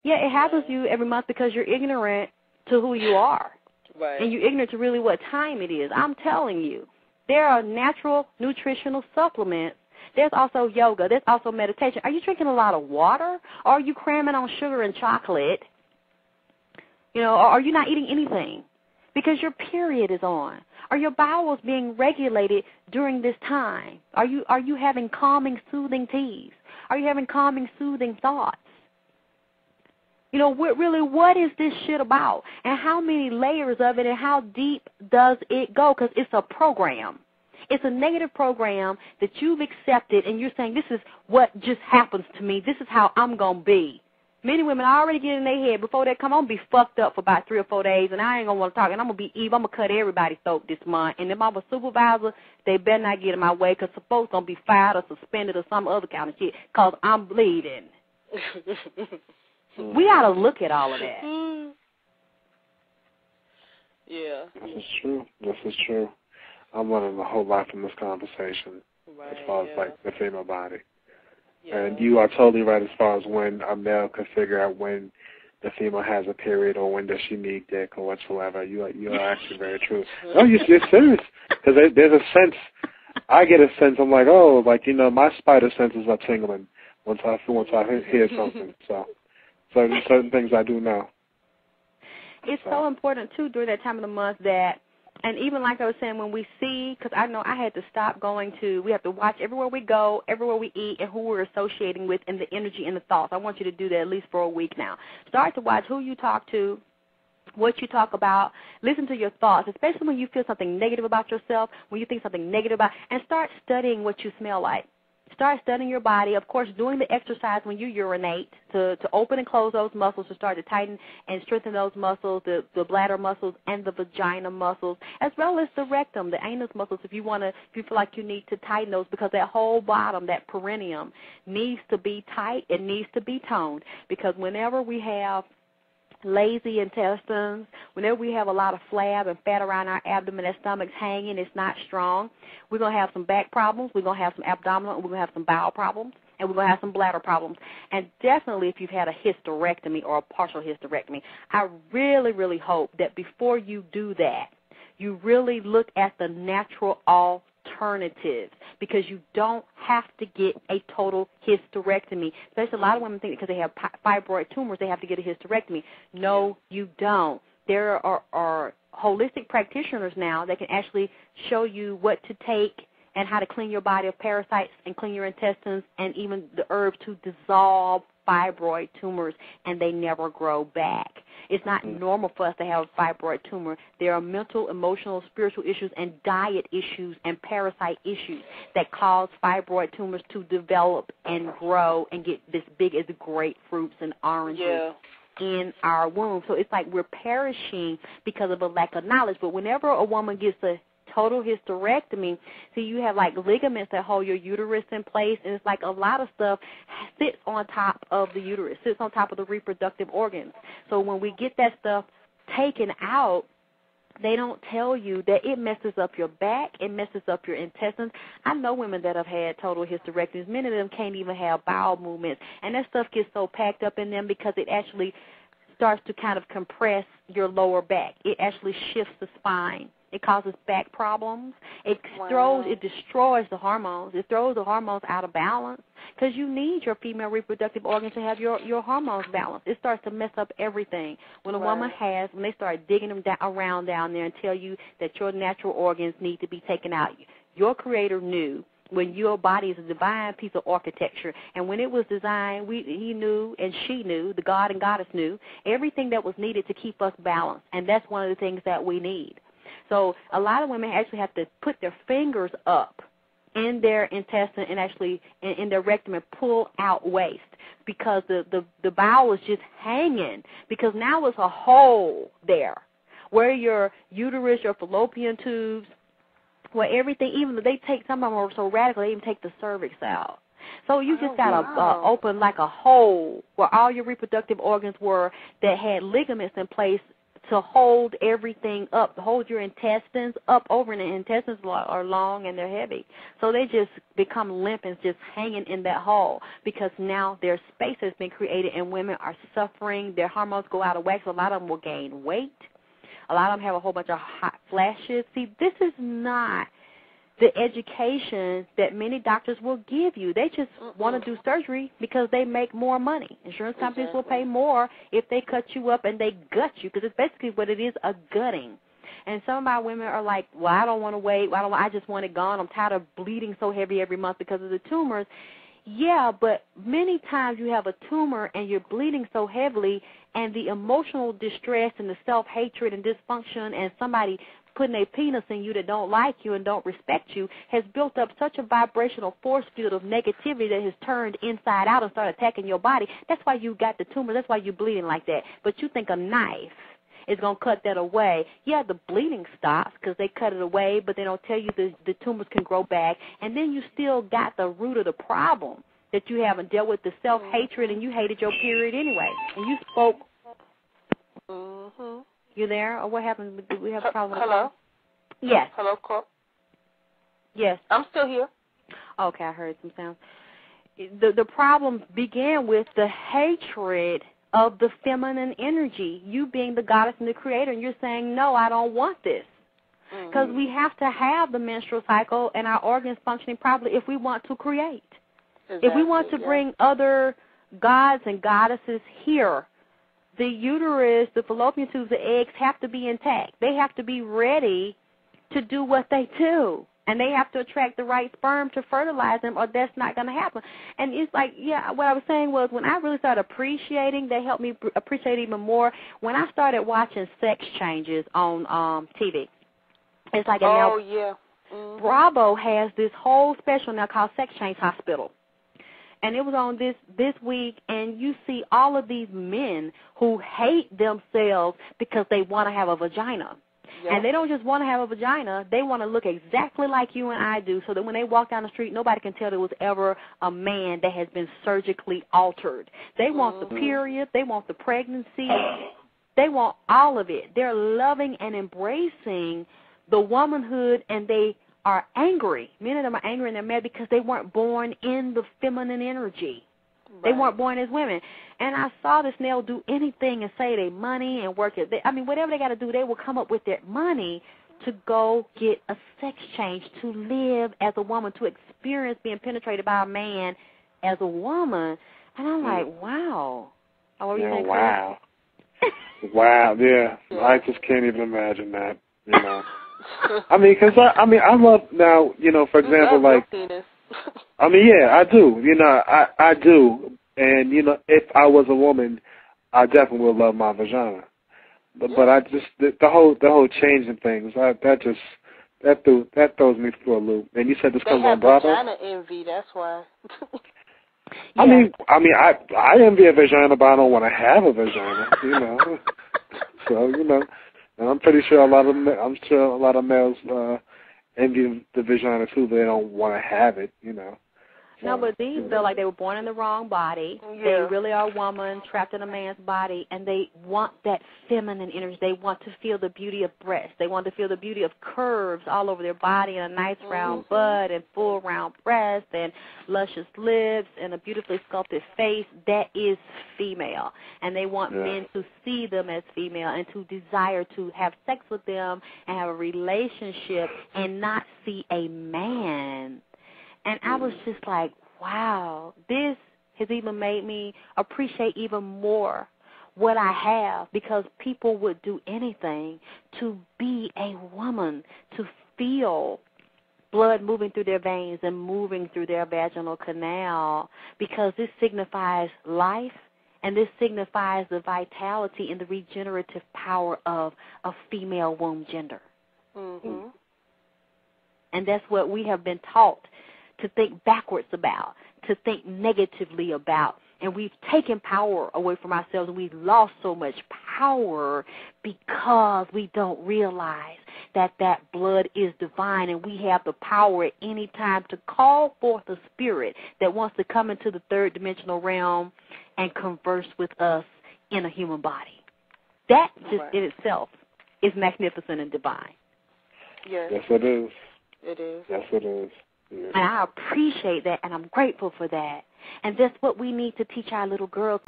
Yeah, it happens to you every month because you're ignorant to who you are. Right. And you're ignorant to really what time it is. I'm telling you, there are natural nutritional supplements. There's also yoga. There's also meditation. Are you drinking a lot of water? Or are you cramming on sugar and chocolate? Or are you not eating anything? Because your period is on. Are your bowels being regulated during this time? Are you having calming, soothing teas? Are you having calming, soothing thoughts? What is this shit about? And how many layers of it and how deep does it go? Because it's a program. It's a negative program that you've accepted, and you're saying, this is what just happens to me. This is how I'm going to be. Many women already get in their head before they come on, be fucked up for about 3 or 4 days, and I ain't going to want to talk, and I'm going to be evil. I'm going to cut everybody's throat this month. And if I'm a supervisor, they better not get in my way because the folks going to be fired or suspended or some other kind of shit because I'm bleeding. We got to look at all of that. Yeah. This is true. I'm learning a whole lot from this conversation as far as, like, the female body. Yeah. And you are totally right as far as when a male can figure out when the female has a period or when does she need dick or whatsoever. You are actually very true. No, you're serious. Because there's a sense, I get a sense, I'm like, oh, like, my spider senses are tingling once I hear something. So certain things I do know. It's so important, too, during that time of the month that, and even like I was saying, when we see, because I know I had to stop going to, we have to watch everywhere we go, everywhere we eat, and who we're associating with, and the energy and the thoughts. I want you to do that at least for a week now. Start to watch who you talk to, what you talk about. Listen to your thoughts, especially when you feel something negative about yourself, when you think something negative about, and start studying what you smell like. Start studying your body, of course, doing the exercise when you urinate to open and close those muscles, to start to tighten and strengthen those muscles, the bladder muscles and the vagina muscles, as well as the rectum, the anus muscles, if you feel like you need to tighten those, because that whole bottom, that perineum, needs to be tight. It needs to be toned, because whenever we have lazy intestines, whenever we have a lot of flab and fat around our abdomen, that stomach's hanging, it's not strong, we're going to have some back problems, we're going to have some abdominal, we're going to have some bowel problems, and we're going to have some bladder problems. And definitely if you've had a hysterectomy or a partial hysterectomy, I really, really hope that before you do that, you really look at the natural alternatives, because you don't have to get a total hysterectomy. Especially a lot of women think because they have fibroid tumors, they have to get a hysterectomy. No, you don't. There are holistic practitioners now that can actually show you what to take and how to clean your body of parasites and clean your intestines, and even the herbs to dissolve fibroid tumors, and they never grow back. It's not normal for us to have a fibroid tumor. There are mental, emotional, spiritual issues and diet issues and parasite issues that cause fibroid tumors to develop and grow and get this big as grapefruits and oranges in our womb. So it's like we're perishing because of a lack of knowledge. But whenever a woman gets a total hysterectomy, see, you have like ligaments that hold your uterus in place, and it's like a lot of stuff sits on top of the uterus, sits on top of the reproductive organs. So when we get that stuff taken out, they don't tell you that it messes up your back, it messes up your intestines. I know women that have had total hysterectomies. Many of them can't even have bowel movements, and that stuff gets so packed up in them because it actually starts to kind of compress your lower back. It actually shifts the spine. It causes back problems. It destroys the hormones. It throws the hormones out of balance, because you need your female reproductive organs to have your hormones balanced. It starts to mess up everything. When a woman when they start digging them around down there and tell you that your natural organs need to be taken out, your Creator knew when your body is a divine piece of architecture, and when it was designed, he knew and she knew, the God and Goddess knew, everything that was needed to keep us balanced, and that's one of the things that we need. So a lot of women actually have to put their fingers up in their intestine and actually in their rectum and pull out waste, because the bowel is just hanging, because now it's a hole there where your uterus, your fallopian tubes, where everything, even though they take, some of them are so radical, they even take the cervix out. So you just got to open like a hole where all your reproductive organs were that had ligaments in place to hold everything up, to hold your intestines up over, and the intestines are long and they're heavy. So they just become limp and just hanging in that hole because now their space has been created and women are suffering. Their hormones go out of whack, so a lot of them will gain weight. A lot of them have a whole bunch of hot flashes. See, this is not the education that many doctors will give you. They just want to do surgery because they make more money. Insurance companies will pay more if they cut you up and they gut you, because it's basically what it is, a gutting. And some of my women are like, well, I don't want to wait. I just want it gone. I'm tired of bleeding so heavy every month because of the tumors. Yeah, but many times you have a tumor and you're bleeding so heavily, and the emotional distress and the self-hatred and dysfunction and somebody putting a penis in you that don't like you and don't respect you has built up such a vibrational force field of negativity that has turned inside out and started attacking your body. That's why you got the tumor. That's why you're bleeding like that. But you think a knife is going to cut that away. Yeah, the bleeding stops because they cut it away, but they don't tell you the tumors can grow back. And then you still got the root of the problem that you haven't dealt with, the self-hatred, and you hated your period anyway. And you spoke. Mm-hmm. You there? Or what happened? Did we have a problem? Hello? Yes. Hello, Cole? Yes. I'm still here. Okay, I heard some sounds. The problem began with the hatred of the feminine energy, you being the goddess and the creator, and you're saying, no, I don't want this. Because we have to have the menstrual cycle and our organs functioning properly if we want to create. Exactly, if we want to bring other gods and goddesses here, the uterus, the fallopian tubes, the eggs have to be intact. They have to be ready to do what they do. And they have to attract the right sperm to fertilize them, or that's not going to happen. And it's like, yeah, what I was saying was when I really started appreciating, they helped me appreciate even more. When I started watching Sex Changes on TV, it's like Bravo has this whole special now called Sex Change Hospital. And it was on this week, and you see all of these men who hate themselves because they want to have a vagina. Yep. And they don't just want to have a vagina. They want to look exactly like you and I do so that when they walk down the street, nobody can tell there was ever a man that has been surgically altered. They want the period. They want the pregnancy. They want all of it. They're loving and embracing the womanhood, and they are angry. Many of them are angry and they're mad because they weren't born in the feminine energy. Right. They weren't born as women. And I saw this, and they'll do anything and save their money and work it. Whatever they got to do, they will come up with their money to go get a sex change, to live as a woman, to experience being penetrated by a man as a woman. And I'm like, wow. Oh, wow. Wow, yeah. I just can't even imagine that, you know. I love now, you know, for example, like, I do, you know, I do, and, you know, if I was a woman, I definitely would love my vagina, but I just, the whole changing things, that throws me for a loop. And you said this comes on Bravo? Vagina envy, that's why. I envy a vagina, but I don't want to have a vagina, you know, so, you know. And I'm pretty sure a lot of males envy the vagina too, but they don't want to have it, you know. No, but these feel like they were born in the wrong body. Yeah. They really are a woman trapped in a man's body, and they want that feminine energy. They want to feel the beauty of breasts. They want to feel the beauty of curves all over their body and a nice round butt and full round breasts and luscious lips and a beautifully sculpted face. That is female. And they want men to see them as female and to desire to have sex with them and have a relationship and not see a man. And I was just like, wow, this has even made me appreciate even more what I have, because people would do anything to be a woman, to feel blood moving through their veins and moving through their vaginal canal, because this signifies life, and this signifies the vitality and the regenerative power of a female womb gender. Mm-hmm. And that's what we have been taught to think backwards about, to think negatively about. And we've taken power away from ourselves, and we've lost so much power because we don't realize that that blood is divine, and we have the power at any time to call forth a spirit that wants to come into the third dimensional realm and converse with us in a human body. That just in itself is magnificent and divine. Yes. Yes, it is. It is. Yes, it is. Yeah. And I appreciate that, and I'm grateful for that. And that's what we need to teach our little girls.